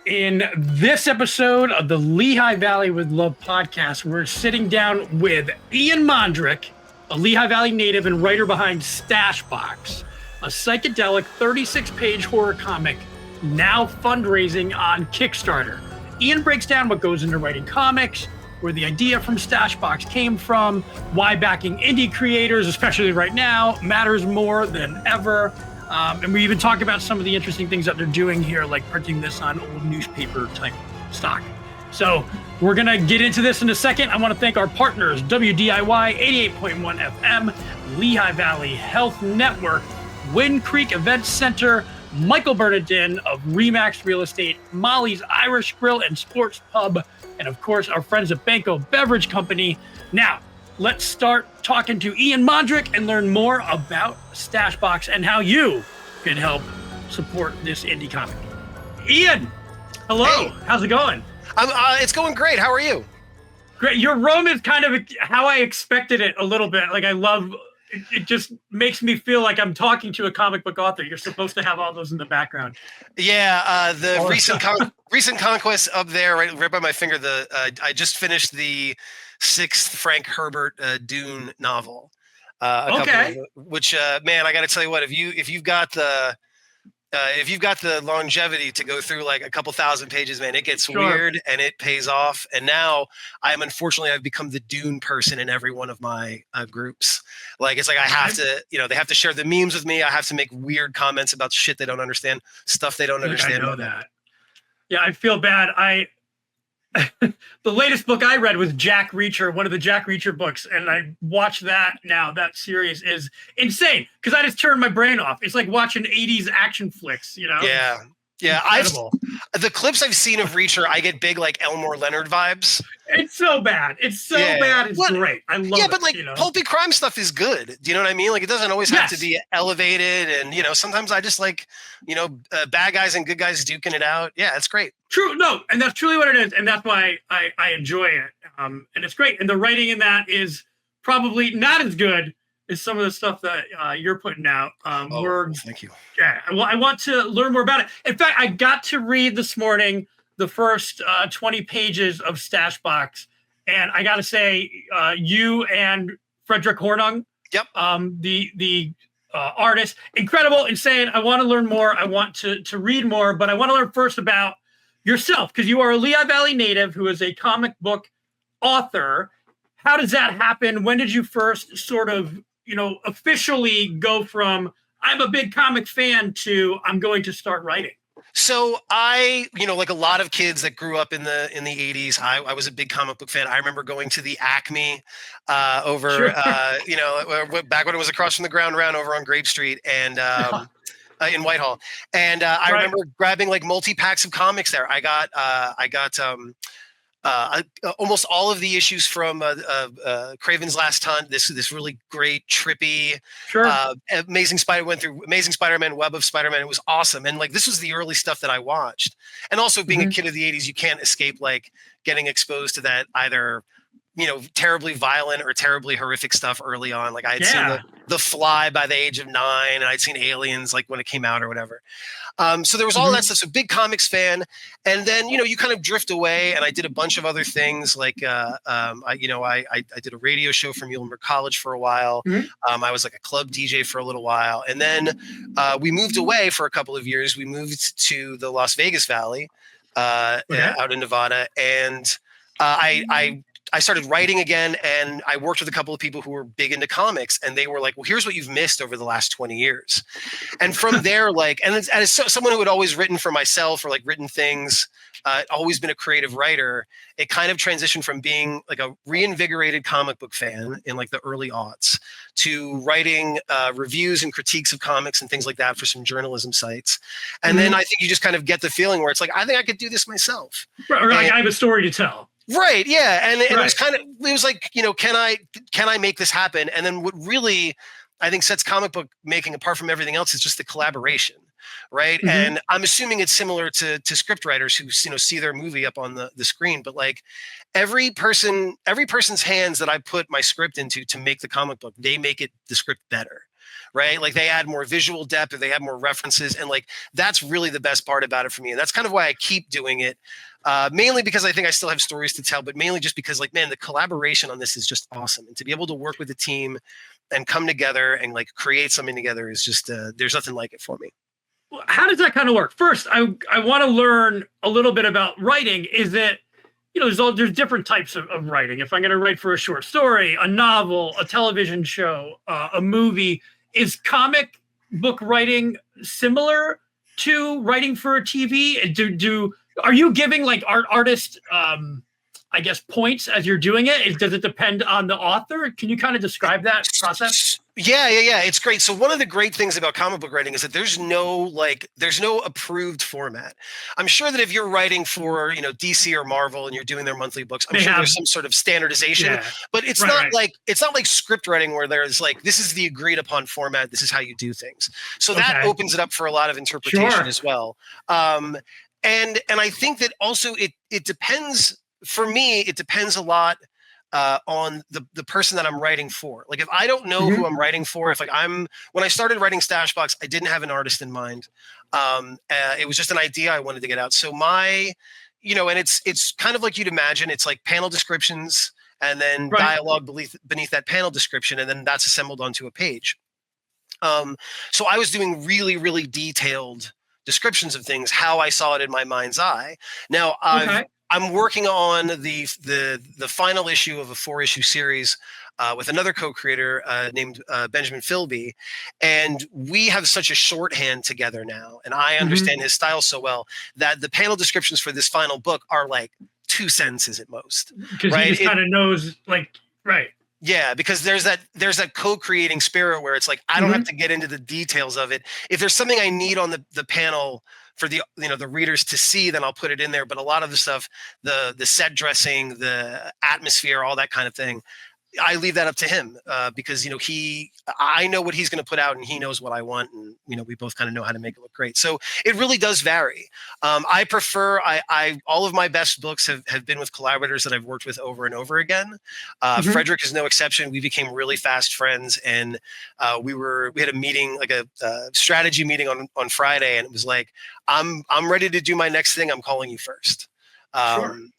In this episode of the Lehigh Valley with Love podcast, we're sitting down with Ian Mondrick, a Lehigh Valley native and writer behind Stash Box, a psychedelic 36-page horror comic now fundraising on Kickstarter. Ian breaks down what goes into writing comics, where the idea from Stash Box came from, why backing indie creators, especially right now, matters more than ever. And we even talk about some of the interesting things that they're doing here, like printing this on old newspaper type stock. So we're going to get into this in a second. I want to thank our partners, WDIY 88.1 FM, Lehigh Valley Health Network, Wind Creek Events Center, Michael Bernardin of Remax Real Estate, Molly's Irish Grill and Sports Pub, and of course, our friends at Banco Beverage Company. Now, let's start talking to Ian Mondrick and learn more about Stash Box and how you can help support this indie comic. Ian, hello. Hey. How's it going? It's going great. How are you? Great. Your room is kind of how I expected it a little bit. Like, I love it. Just makes me feel like I'm talking to a comic book author. You're supposed to have all those in the background. Yeah, the recent conquest up there, right by my finger. I just finished the 6th Frank Herbert Dune novel. Which man, I got to tell you what, if you've got the longevity to go through like a couple thousand pages, man, it gets weird and it pays off. And now I've become the Dune person in every one of my groups. Like, it's like I have to, they have to share the memes with me. I have to make weird comments about shit they don't understand, stuff they don't understand. I know that. Yeah, I feel bad. The latest book I read was Jack Reacher, one of the Jack Reacher books, and I watched that now. That series is insane because I just turned my brain off. It's like watching 80s action flicks, Yeah. Yeah, the clips I've seen of Reacher, I get big like Elmore Leonard vibes. It's so bad. It's bad. It's great. I love it. Yeah, but like pulpy crime stuff is good. Do you know what I mean? Like, it doesn't always have to be elevated. And sometimes I just like bad guys and good guys duking it out. Yeah, it's great. True. No, and that's truly what it is, and that's why I enjoy it. And it's great. And the writing in that is probably not as good is some of the stuff that you're putting out. Thank you. Yeah, well, I want to learn more about it. In fact, I got to read this morning the first 20 pages of Stash Box, and I got to say, you and Frederick Hornung, the artist, incredible, insane. I want to learn more. I want to read more, but I want to learn first about yourself, because you are a Lehigh Valley native who is a comic book author. How does that happen? When did you first sort of officially go from I'm a big comic fan to I'm going to start writing? So I, like a lot of kids that grew up in the 80s, I was a big comic book fan. I remember going to the Acme back when it was across from the Ground Round over on Grape Street and in Whitehall. And I remember grabbing like multi-packs of comics there. I got almost all of the issues from Craven's Last Hunt. This really great, trippy, Amazing Spider-Man, Web of Spider-Man. It was awesome, and like this was the early stuff that I watched. And also, being a kid of the '80s, you can't escape like getting exposed to that either terribly violent or terribly horrific stuff early on. Like I had seen the Fly by the age of 9, and I'd seen Aliens like when it came out or whatever. So there was all that stuff. So big comics fan. And then, you kind of drift away, and I did a bunch of other things. Like, I did a radio show for Muhlenberg College for a while. I was like a club DJ for a little while. And then we moved away for a couple of years. We moved to the Las Vegas Valley out in Nevada. And I started writing again, and I worked with a couple of people who were big into comics, and they were like, well, here's what you've missed over the last 20 years. And from there, as someone who had always written for myself or like written things, always been a creative writer, it kind of transitioned from being like a reinvigorated comic book fan in like the early aughts to writing reviews and critiques of comics and things like that for some journalism sites. And then I think you just kind of get the feeling where it's like, I think I could do this myself. Or like, I have a story to tell. Right. Yeah. And it was like, can I make this happen? And then what really, I think, sets comic book making apart from everything else is just the collaboration. Right. And I'm assuming it's similar to script writers who, see their movie up on the screen, but like every person's hands that I put my script into to make the comic book, they make the script better. right? Like they add more visual depth, or they have more references, and like that's really the best part about it for me. And that's kind of why I keep doing it. Mainly because I think I still have stories to tell, but mainly just because, like, man, the collaboration on this is just awesome. And to be able to work with a team and come together and like create something together is just there's nothing like it for me. How does that kind of work? First, I want to learn a little bit about writing. Is it, there's different types of writing. If I'm going to write for a short story, a novel, a television show, a movie, is comic book writing similar to writing for a TV? Are you giving like artists, I guess, points as you're doing it? Does it depend on the author? Can you kind of describe that process? Yeah. It's great. So one of the great things about comic book writing is that there's no approved format. I'm sure that if you're writing for, DC or Marvel and you're doing their monthly books, I'm sure there's some sort of standardization, but it's not like script writing where there's like, this is the agreed upon format. This is how you do things. So that opens it up for a lot of interpretation as well. And I think that also it depends. For me, it depends a lot on the person that I'm writing for. Like if I don't know who I'm writing for, when I started writing Stashbox, I didn't have an artist in mind. It was just an idea I wanted to get out. So and it's kind of like you'd imagine. It's like panel descriptions and then dialogue beneath that panel description, and then that's assembled onto a page. So I was doing really, really detailed descriptions of things, how I saw it in my mind's eye. Now I'm working on the final issue of a 4-issue series with another co-creator named Benjamin Philby, and we have such a shorthand together now, and I understand his style so well that the panel descriptions for this final book are like 2 sentences at most. Because he just kind of knows, Yeah, because there's that co-creating spirit where it's like I don't have to get into the details of it. If there's something I need on the panel for the readers to see, then I'll put it in there. But a lot of the stuff, the set dressing, the atmosphere, all that kind of thing, I leave that up to him because I know what he's going to put out and he knows what I want, and we both kind of know how to make it look great. So it really does vary. I prefer all of my best books have been with collaborators that I've worked with over and over again. Frederick is no exception. We became really fast friends, and we had a meeting, like a strategy meeting on Friday, and it was like, I'm ready to do my next thing. I'm calling you first. And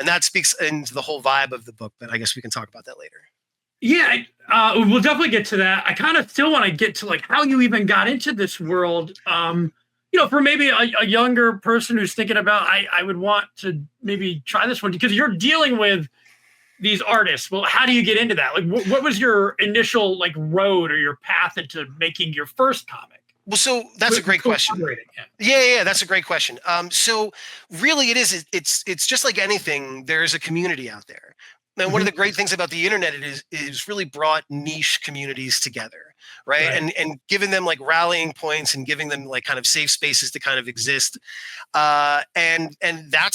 that speaks into the whole vibe of the book, but I guess we can talk about that later. Yeah, we'll definitely get to that. I kind of still want to get to like how you even got into this world. For maybe a younger person who's thinking about, I would want to maybe try this one, because you're dealing with these artists. Well, how do you get into that? Like, what was your initial road or your path into making your first comic? Well, so that's a great question. Yeah, that's a great question. So really it's just like anything. There's a community out there. And one of the great things about the internet is really brought niche communities together, right? And giving them like rallying points and giving them like kind of safe spaces to kind of exist. And that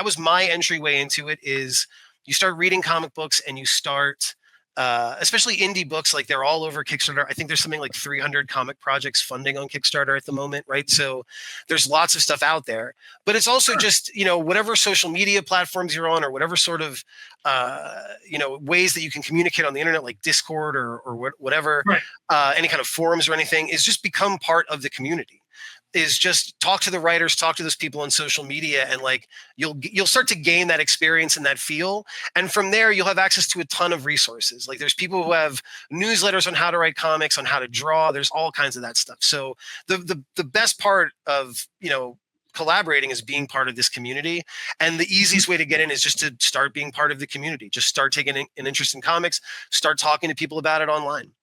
was my entryway into it. Is you start reading comic books and you start especially indie books, like they're all over Kickstarter. I think there's something like 300 comic projects funding on Kickstarter at the moment, right? So there's lots of stuff out there, but it's also just, whatever social media platforms you're on, or whatever sort of, ways that you can communicate on the internet, like Discord or whatever, any kind of forums or anything, is just become part of the community. Is just talk to the writers, talk to those people on social media, and like you'll start to gain that experience and that feel. And from there, you'll have access to a ton of resources. Like there's people who have newsletters on how to write comics, on how to draw. There's all kinds of that stuff. So the best part of collaborating is being part of this community. And the easiest way to get in is just to start being part of the community. Just start taking an interest in comics, start talking to people about it online.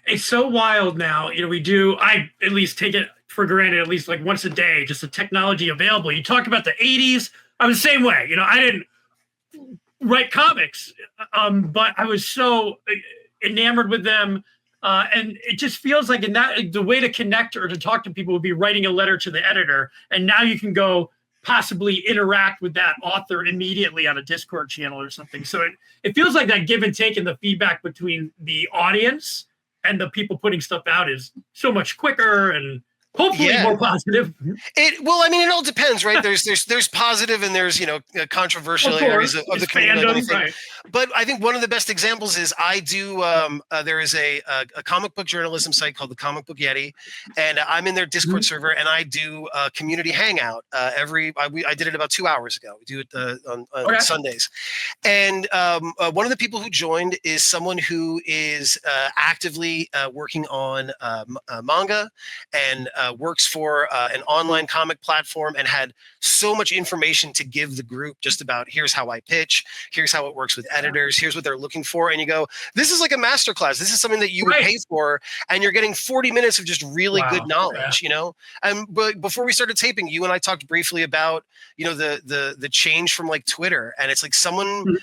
It's so wild now. I at least take it for granted, at least like once a day, just the technology available. You talked about the 80s. I was the same way. I didn't write comics, but I was so enamored with them. And it just feels like the way to connect or to talk to people would be writing a letter to the editor. And now you can go possibly interact with that author immediately on a Discord channel or something. So it feels like that give and take and the feedback between the audience and the people putting stuff out is so much quicker and Hopefully more positive. Well, I mean, it all depends, right? There's positive and there's, controversial areas of the community. Fandom, right. But I think one of the best examples is I do. There is a comic book journalism site called the Comic Book Yeti, and I'm in their Discord server, and I do a community hangout I did it about 2 hours ago. We do it on Sundays, and one of the people who joined is someone who is actively working on manga and works for an online comic platform, and had so much information to give the group just about here's how I pitch, here's how it works with editors, here's what they're looking for. And you go, this is like a masterclass. This is something that you would pay for, and you're getting 40 minutes of just really good knowledge, But before we started taping, you and I talked briefly about, the change from like Twitter. And it's like someone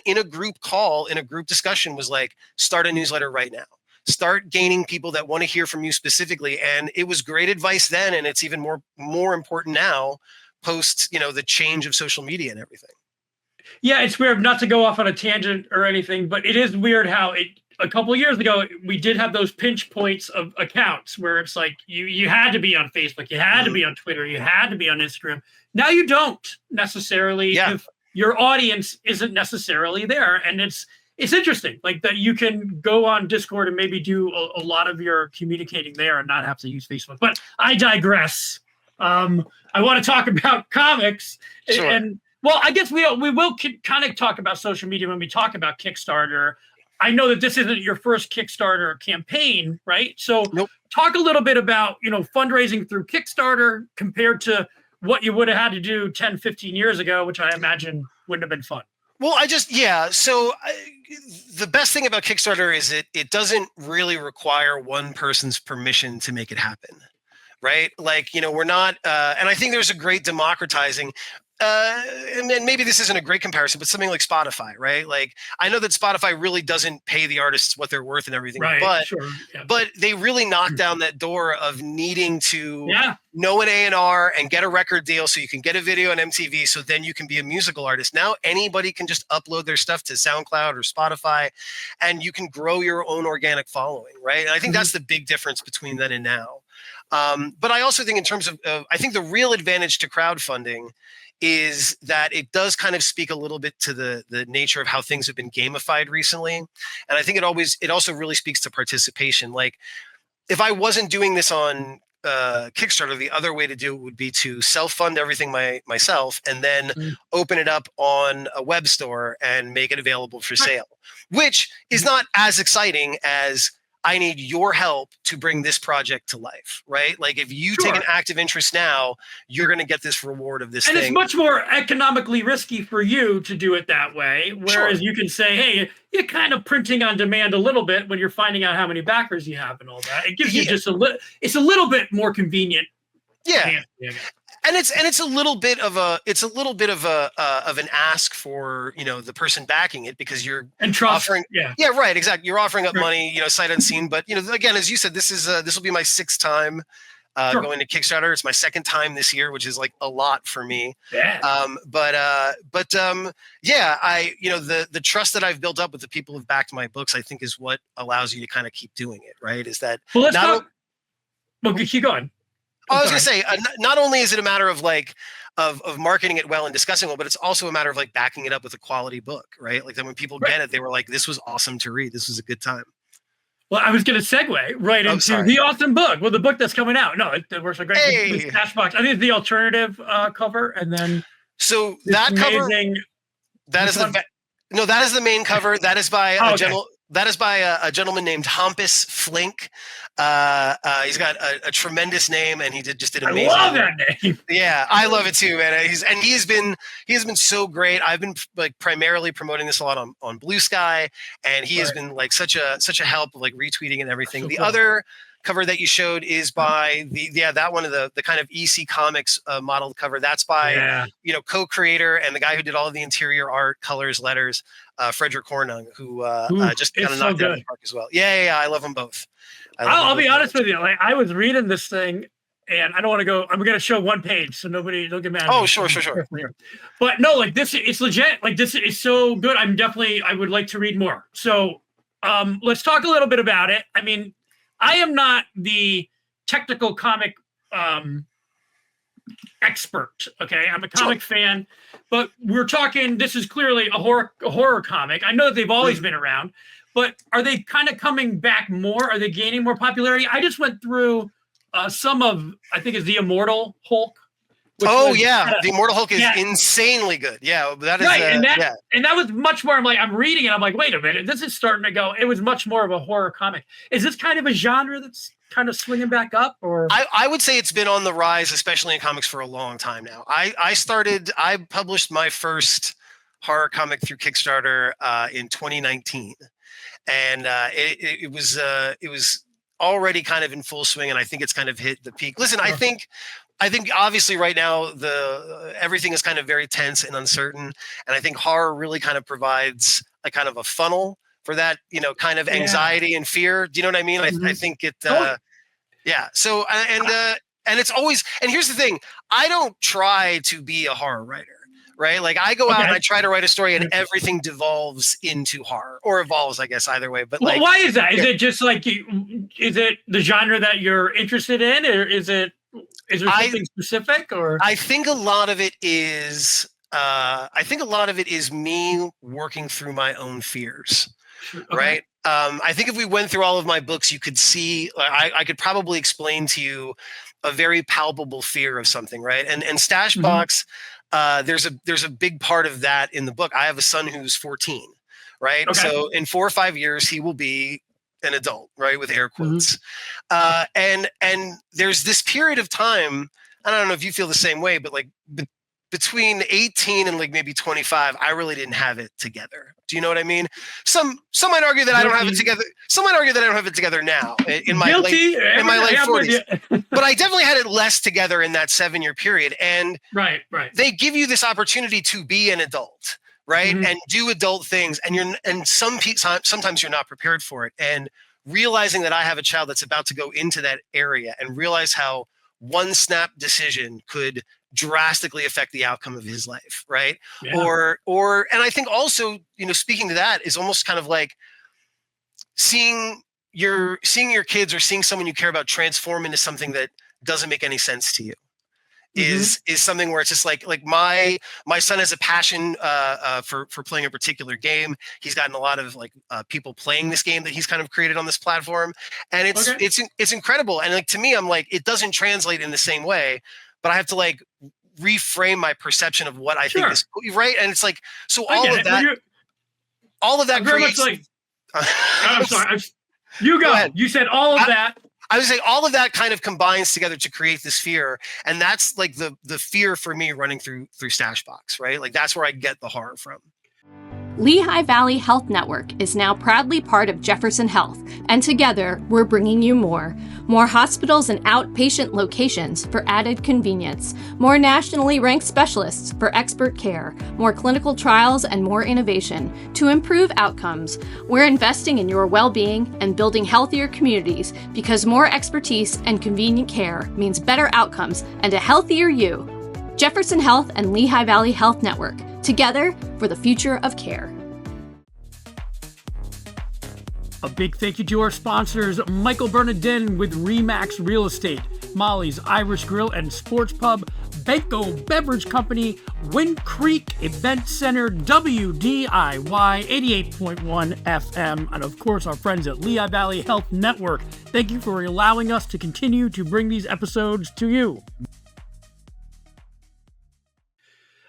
in a group call, in a group discussion was like, start a newsletter right now. Start gaining people that want to hear from you specifically. And it was great advice then. And it's even more important now post, the change of social media and everything. Yeah, it's weird, not to go off on a tangent or anything, but it is weird how a couple of years ago, we did have those pinch points of accounts where it's like you had to be on Facebook, you had to be on Twitter, you had to be on Instagram. Now you don't necessarily if your audience isn't necessarily there. And it's interesting, like that you can go on Discord and maybe do a lot of your communicating there and not have to use Facebook. But I digress. I want to talk about comics. Sure. And well, I guess we will kind of talk about social media when we talk about Kickstarter. I know that this isn't your first Kickstarter campaign, right? So talk a little bit about, fundraising through Kickstarter compared to what you would have had to do 10, 15 years ago, which I imagine wouldn't have been fun. Well, So the best thing about Kickstarter is it doesn't really require one person's permission to make it happen, right? Like, we're not, and I think there's a great democratizing. And maybe this isn't a great comparison, but something like Spotify, right? Like, I know that Spotify really doesn't pay the artists what they're worth and everything, but they really knock down that door of needing to know an A&R and get a record deal so you can get a video on MTV, so then you can be a musical artist. Now anybody can just upload their stuff to SoundCloud or Spotify, and you can grow your own organic following, right? And I think that's the big difference between then and now. But I also think in terms of, I think the real advantage to crowdfunding is that it does kind of speak a little bit to the nature of how things have been gamified recently. And I think it also really speaks to participation. Like, if I wasn't doing this on Kickstarter, the other way to do it would be to self-fund everything myself and then open it up on a web store and make it available for sale, which is not as exciting as I need your help to bring this project to life, right? Like, if you take an active interest now, you're going to get this reward of this thing. And it's much more economically risky for you to do it that way. Whereas you can say, hey, you're kind of printing on demand a little bit when you're finding out how many backers you have and all that. It gives you just it's a little bit more convenient. Yeah. And it's a little bit of an ask for, the person backing it, because you're offering, exactly. You're offering up money, sight unseen. But, again, as you said, this will be my 6th time going to Kickstarter. It's my 2nd time this year, which is like a lot for me. Yeah. The trust that I've built up with the people who've backed my books, I think, is what allows you to kind of keep doing it. Right. Is that keep going. I was going to say, not only is it a matter of of marketing it well and discussing well, but it's also a matter of backing it up with a quality book, right? Like, then when people get it, they were like, this was awesome to read. This was a good time. Well, I was going to segue right into the awesome book. Well, the book that's coming out. No, it works so great. With Cashbox. I think it's the alternative cover. And then that cover, that is the main cover. That is by a gentleman named Hampus Flink. He's got a tremendous name, and he did amazing. I love that name. Yeah, I love it too, man. He has been so great. I've been primarily promoting this a lot on Blue Sky, and he has been such a help, retweeting and everything. The other cover that you showed is by that one of the kind of EC Comics modeled cover. That's by co-creator and the guy who did all of the interior art, colors, letters, Frederick Hornung, who just kind of knocked it out of the park as well. Yeah, I love them both. I'll be honest with you. I was reading this thing, and I don't want to go. I'm going to show one page, so nobody don't get mad. Oh, sure. But no, this it's legit. This is so good. I would like to read more. So let's talk a little bit about it. I mean, I am not the technical comic expert. Okay, I'm a comic fan, but we're talking. This is clearly a horror comic. I know that they've always been around, but are they kind of coming back more? Are they gaining more popularity? I just went through some of, I think it's the Immortal Hulk. The Immortal Hulk is insanely good. Yeah, that is right, and that was much more. I'm reading it. I'm like, wait a minute, this is starting to go. It was much more of a horror comic. Is this kind of a genre that's kind of swinging back up, or I would say it's been on the rise, especially in comics, for a long time now. I published my first horror comic through Kickstarter in 2019, and it was already kind of in full swing, and I think it's kind of hit the peak. Listen, I think obviously right now everything is kind of very tense and uncertain, and I think horror really kind of provides a kind of a funnel for that, kind of anxiety and fear. Do you know what I mean? I think it, yeah. So, and it's always, and here's the thing, I don't try to be a horror writer, right? Like I go out and I try to write a story and everything devolves into horror, or evolves, I guess, either way. But like, why is that? Is it just like, is it the genre that you're interested in, or is there something specific? Or I think a lot of it is, me working through my own fears. Right. I think if we went through all of my books, you could see, I could probably explain to you a very palpable fear of something. Right. And Stash Box, there's a big part of that in the book. I have a son who's 14. Right. Okay. So in 4 or 5 years, he will be an adult, right, with air quotes. And there's this period of time, I don't know if you feel the same way, but like between 18 and like maybe 25, I really didn't have it together. Do you know what I mean? Some might argue that I don't have it together. Some might argue that I don't have it together now in my late 40s. But I definitely had it less together in that 7-year period. And right. They give you this opportunity to be an adult, right? And do adult things. And sometimes you're not prepared for it. And realizing that I have a child that's about to go into that area, and realize how one snap decision could drastically affect the outcome of his life, right? Yeah. Or and I think also, speaking to that is almost kind of like seeing your kids or seeing someone you care about transform into something that doesn't make any sense to you. Is something where it's just like my son has a passion for playing a particular game. He's gotten a lot of people playing this game that he's kind of created on this platform, and it's incredible. And like to me, I'm like, it doesn't translate in the same way, but I have to like reframe my perception of what I think is right. And it's like, so all of that creates. I'm sorry. You go ahead. You said all of that. I would say all of that kind of combines together to create this fear. And that's like the fear for me running through Stash Box, right? Like that's where I get the horror from. Lehigh Valley Health Network is now proudly part of Jefferson Health, and together we're bringing you more hospitals and outpatient locations for added convenience, more nationally ranked specialists for expert care, more clinical trials, and more innovation to improve outcomes. We're investing in your well-being and building healthier communities, because more expertise and convenient care means better outcomes and a healthier you. Jefferson Health and Lehigh Valley Health Network, together for the future of care. A big thank you to our sponsors, Michael Bernardin with Remax Real Estate, Molly's Irish Grill and Sports Pub, Benko Beverage Company, Wind Creek Event Center, WDIY 88.1 FM, and of course our friends at Lehigh Valley Health Network. Thank you for allowing us to continue to bring these episodes to you.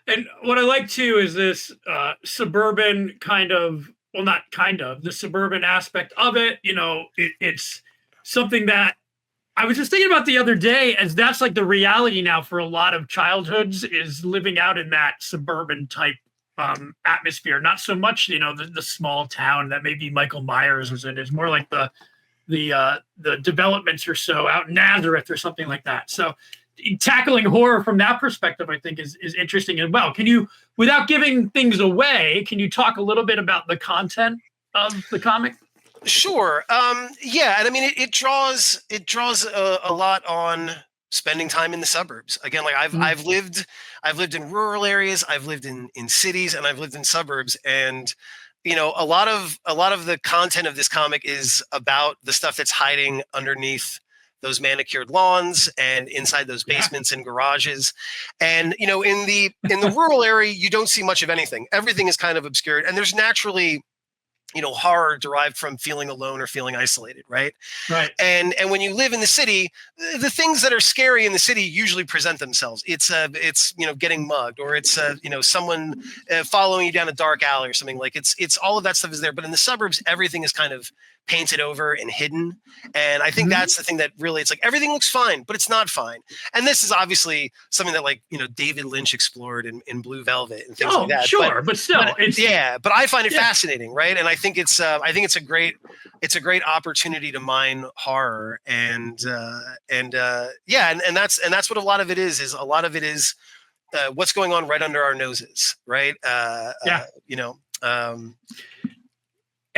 And what I like too is this suburban the suburban aspect of it. It's something that I was just thinking about the other day, as that's like the reality now for a lot of childhoods, is living out in that suburban type atmosphere. Not so much, the small town that maybe Michael Myers was in. It's more like the developments or so out in Nazareth or something like that. So tackling horror from that perspective, I think is interesting as well. Can you, without giving things away, can you talk a little bit about the content of the comic? Sure. Yeah. And I mean, it draws a lot on spending time in the suburbs. Again, like I've lived in rural areas, I've lived in cities, and I've lived in suburbs. And, a lot of the content of this comic is about the stuff that's hiding underneath those manicured lawns and inside those basements and garages. And, you know, in the rural area, you don't see much of anything. Everything is kind of obscured, and there's naturally, you know, horror derived from feeling alone or feeling isolated, right? Right. And when you live in the city, the things that are scary in the city usually present themselves. It's you know, getting mugged, or it's you know, someone following you down a dark alley or something. Like it's all of that stuff is there. But in the suburbs, everything is kind of painted over and hidden. And I think that's the thing that really, it's like everything looks fine, but it's not fine. And this is obviously something that, like, you know, David Lynch explored in Blue Velvet and things like that. Sure, but still, but I find it fascinating, right? And I think it's a great opportunity to mine horror, and that's what a lot of it is a lot of it is what's going on right under our noses, right? You know.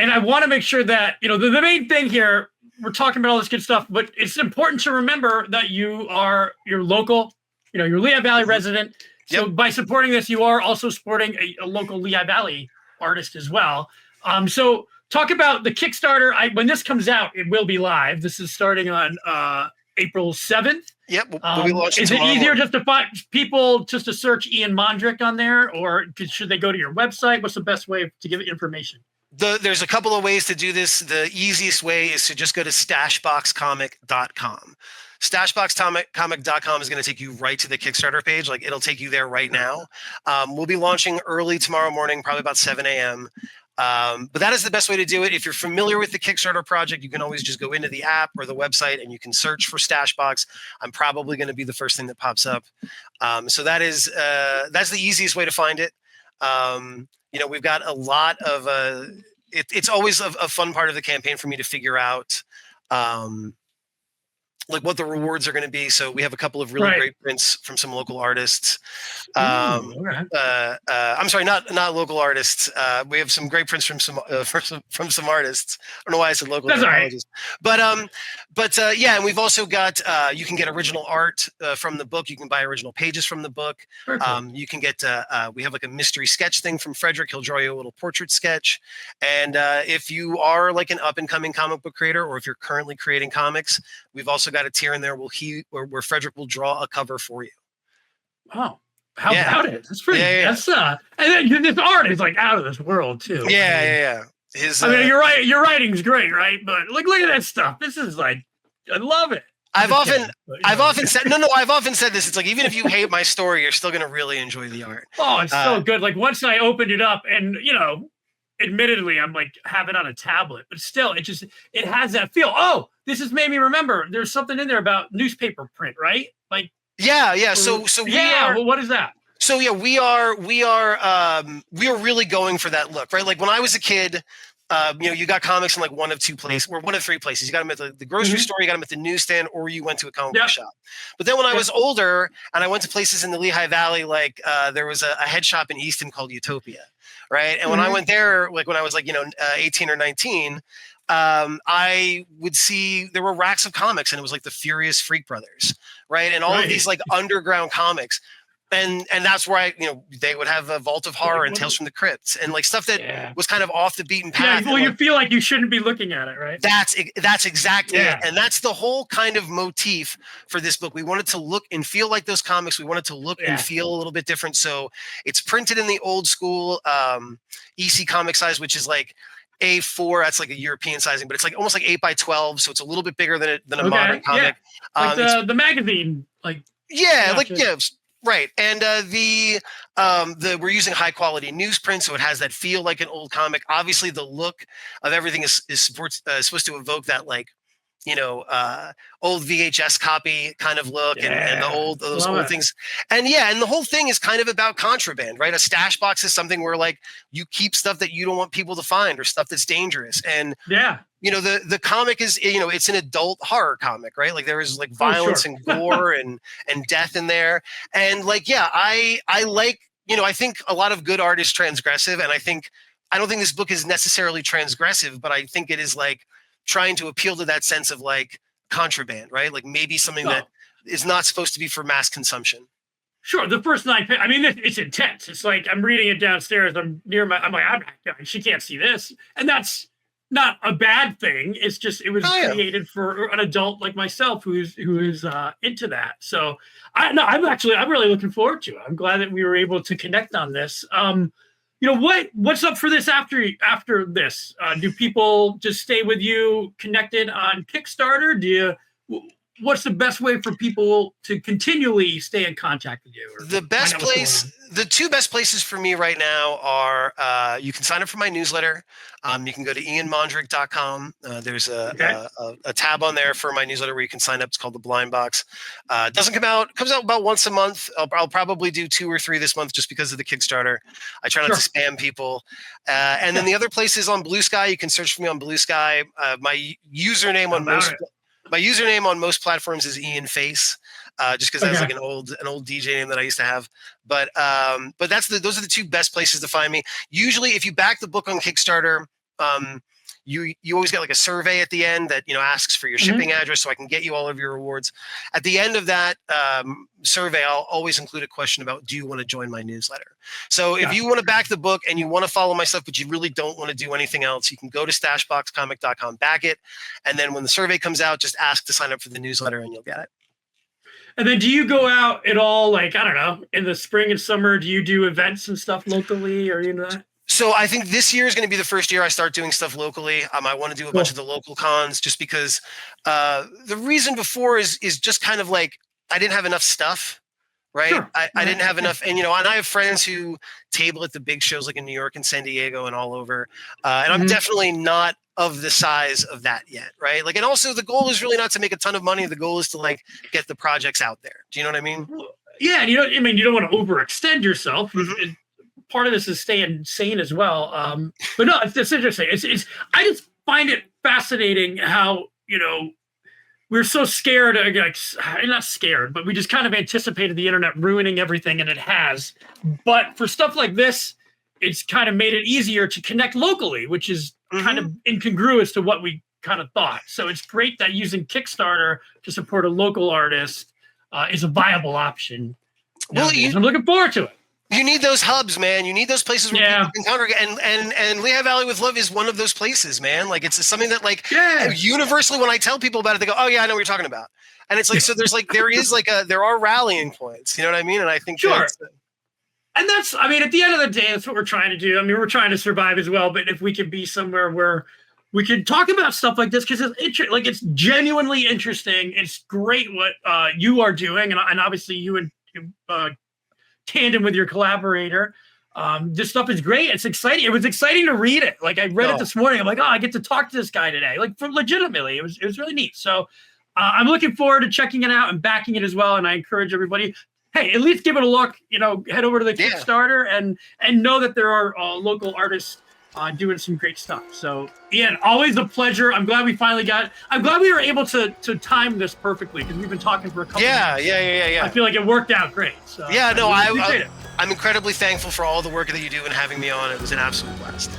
And I want to make sure that, you know, the main thing here, we're talking about all this good stuff, but it's important to remember that you're local, you know, you're Lehigh Valley resident. So by supporting this, you are also supporting a local Lehigh Valley artist as well. So talk about the Kickstarter. When this comes out, it will be live. This is starting on April 7th. Yep. We'll be launching is it easier morning. just to find people just to search Ian Mondrick on there, or should they go to your website? What's the best way to give information? There's a couple of ways to do this. The easiest way is to just go to stashboxcomic.com. Stashboxcomic.com is going to take you right to the Kickstarter page. Like, it'll take you there right now. We'll be launching early tomorrow morning, probably about 7 a.m. But that is the best way to do it. If you're familiar with the Kickstarter project, you can always just go into the app or the website and you can search for Stashbox. I'm probably going to be the first thing that pops up. So that's the easiest way to find it. You know, we've got a lot of it's always a fun part of the campaign for me to figure out like what the rewards are going to be. So we have a couple of really great prints from some local artists. I'm sorry, not local artists. We have some great prints from some artists. I don't know why I said local. That's right. But yeah, and we've also got you can get original art from the book. You can buy original pages from the book. You can get we have like a mystery sketch thing from Frederick. He'll draw you a little portrait sketch. And if you are like an up and coming comic book creator, or if you're currently creating comics, we've also got a tier in there where Frederick will draw a cover for you. Wow. How about it? That's pretty. Yeah. That's and then this art is like out of this world too. Yeah. I mean, you're right. Your writing's great, right? But look at that stuff. This is like, I love it. I've often said this. It's like, even if you hate my story, you're still going to really enjoy the art. Oh, it's so good. Like, once I opened it up, and you know, admittedly, I'm like have it on a tablet, but still, it has that feel. Oh, this has made me remember. There's something in there about newspaper print, right? Like, yeah. So well, what is that? So yeah, we are really going for that look, right? Like, when I was a kid, you know, you got comics in like one of two places, or one of three places. You got them at the grocery store, you got them at the newsstand, or you went to a comic book shop. But then when I was older and I went to places in the Lehigh Valley, like there was a head shop in Easton called Utopia, right? And when I went there, like when I was like, 18 or 19, I would see there were racks of comics, and it was like the Furious Freak Brothers, right? And all of these like underground comics. And that's where they would have a Vault of Horror and Tales from the Crypts and like stuff that was kind of off the beaten path. Yeah, well, you feel like you shouldn't be looking at it, right? That's exactly it. And that's the whole kind of motif for this book. We wanted to look and feel like those comics. We wanted to look and feel a little bit different. So it's printed in the old school EC comic size, which is like A4. That's like a European sizing, but it's like almost like 8x12. So it's a little bit bigger than a modern comic. Like the magazine, like right. And we're using high quality newsprint, so it has that feel like an old comic. Obviously, the look of everything is supposed to evoke that old VHS copy kind of look and those old things. And and the whole thing is kind of about contraband, right? A stash box is something where like you keep stuff that you don't want people to find or stuff that's dangerous. And the comic is, it's an adult horror comic, right? Like there is like violence and gore and death in there. And like, I like, I think a lot of good art is transgressive. And I don't think this book is necessarily transgressive, but I think it is like trying to appeal to that sense of like contraband, right? Like maybe something that is not supposed to be for mass consumption. Sure. The first 9 pages, I mean, it's intense. It's like, I'm reading it downstairs. I'm like, she can't see this. And that's not a bad thing. It's just it was created for an adult like myself who is into that. So I'm really looking forward to it. I'm glad that we were able to connect on this. What's up for this after this? Do people just stay with you connected on Kickstarter? What's the best way for people to continually stay in contact with you? The two best places for me right now are you can sign up for my newsletter. You can go to ianmondrick.com. There's a tab on there for my newsletter where you can sign up. It's called The Blind Box. It comes out about once a month. I'll probably do 2 or 3 this month just because of the Kickstarter. I try not to spam people. And then the other place is on Blue Sky. You can search for me on Blue Sky. My username on most platforms is Ian Face, just because that's like an old DJ name that I used to have. But those are the 2 best places to find me. Usually, if you back the book on Kickstarter, you always get like a survey at the end that asks for your shipping address, so I can get you all of your rewards. At the end of that survey, I'll always include a question about, do you want to join my newsletter? So if you want to back the book and you want to follow my stuff, but you really don't want to do anything else, you can go to stashboxcomic.com, back it, and then when the survey comes out, just ask to sign up for the newsletter and you'll get it. And then do you go out at all, like, I don't know, in the spring and summer, do you do events and stuff locally or that? So I think this year is going to be the first year I start doing stuff locally. I want to do a bunch of the local cons just because the reason before is just kind of like I didn't have enough stuff, right? Sure. I didn't have enough. And, and I have friends who table at the big shows like in New York and San Diego and all over. And I'm definitely not of the size of that yet, right? Like, and also the goal is really not to make a ton of money. The goal is to like get the projects out there. Do you know what I mean? Yeah. And you don't want to overextend yourself. Part of this is staying sane as well. But no, it's interesting. I just find it fascinating how, we're so scared, not scared, but we just kind of anticipated the internet ruining everything, and it has. But for stuff like this, it's kind of made it easier to connect locally, which is kind of incongruous to what we kind of thought. So it's great that using Kickstarter to support a local artist is a viable option. Well, I'm looking forward to it. You need those hubs, man. You need those places where people can congregate. And Lehigh Valley with Love is one of those places, man. Like, it's something that, like, universally, when I tell people about it, they go, "Oh yeah, I know what you're talking about." And it's like, so there are rallying points. You know what I mean? And I think and that's, at the end of the day, that's what we're trying to do. We're trying to survive as well. But if we could be somewhere where we could talk about stuff like this, because it's genuinely interesting. It's great what you are doing, and obviously you and tandem with your collaborator. This stuff is great. It's exciting. It was exciting to read it. Like, I read it this morning. I'm like, I get to talk to this guy today. Like, legitimately, it was really neat. So I'm looking forward to checking it out and backing it as well. And I encourage everybody, hey, at least give it a look. Head over to the Kickstarter and know that there are local artists doing some great stuff. So, Ian, always a pleasure. I'm glad we were able to time this perfectly, because we've been talking for a couple minutes. Yeah. I feel like it worked out great. So I'm incredibly thankful for all the work that you do and having me on. It was an absolute blast.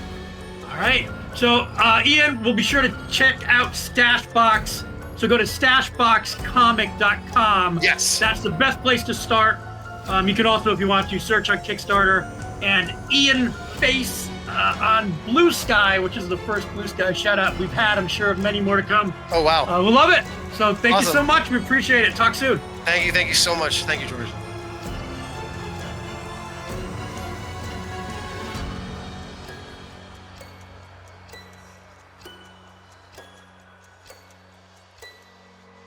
All right. So, Ian, we'll be sure to check out Stashbox. So go to stashboxcomic.com. Yes. That's the best place to start. You can also, if you want to, search on Kickstarter. And Ian Face on Blue Sky, which is the first Blue Sky shout out we've had. I'm sure of many more to come. Oh, wow. We love it. So thank you so much. We appreciate it. Talk soon. Thank you so much. Thank you, George.